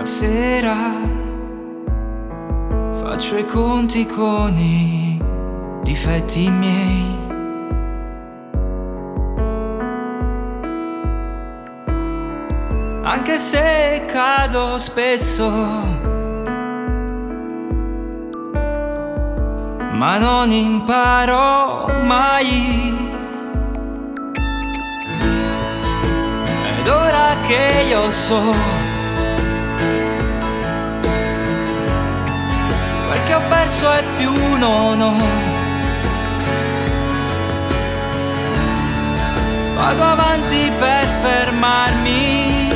Stasera faccio i conti con i difetti miei. Anche se cado spesso, ma non imparo mai. Ed ora che io so quel che ho perso è più non ho, vado avanti per fermarmi,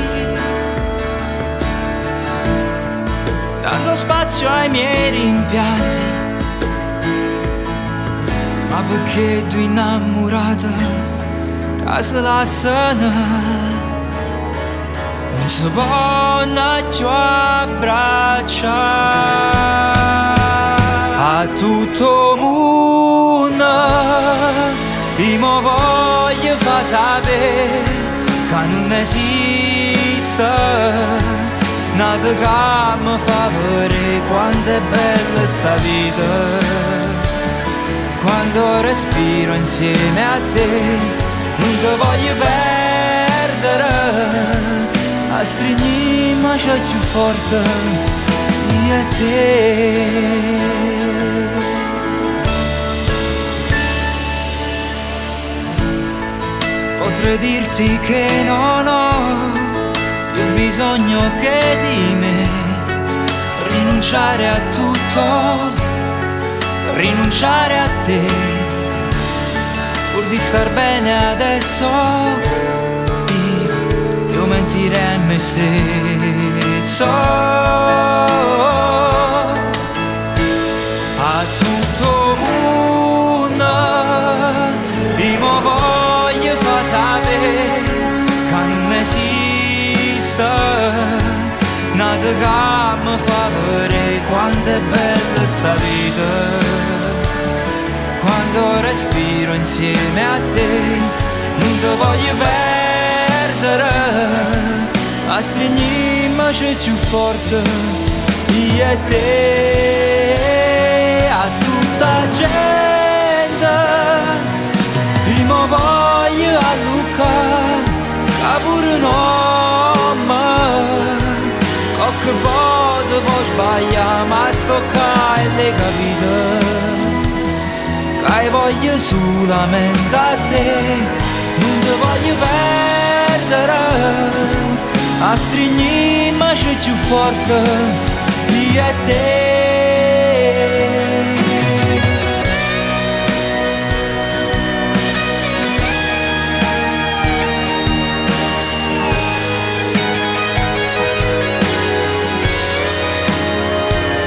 dando spazio ai miei rimpianti. Ma perché tu innamorata casa la sana non si può più abbracciare. A tutto mondo io mo voglio far sapere che non esiste nada che mi fa vedere quanto è bella sta vita. Quando respiro insieme a te non ti voglio perdere, a stringiamo c'è più forte io e te. Potrei dirti che non ho più bisogno che di me, rinunciare a tutto, rinunciare a te, pur di star bene adesso io mentirei a me stesso. A tutto mondo io mo voglio far sapere che non esiste nada che mi fa vedere quanto è bella sta vita. Quando respiro insieme a te non ti voglio perdere, a stringiamo c'è più forte io e te. A tutta gente io mo voglio a Luca che pure nome qualche volta può sbagliare, ma sto qua e le capite che voglio solamente a te, non ti voglio perdere, a stringiamo c'è più forte io e te.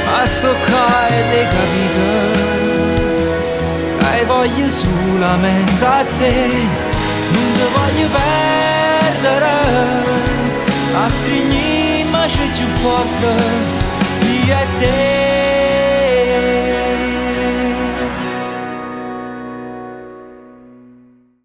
Ma sto qua e le capite voglio solamente a te, non ti voglio perdere, a stringiamo c'è più forte io e te.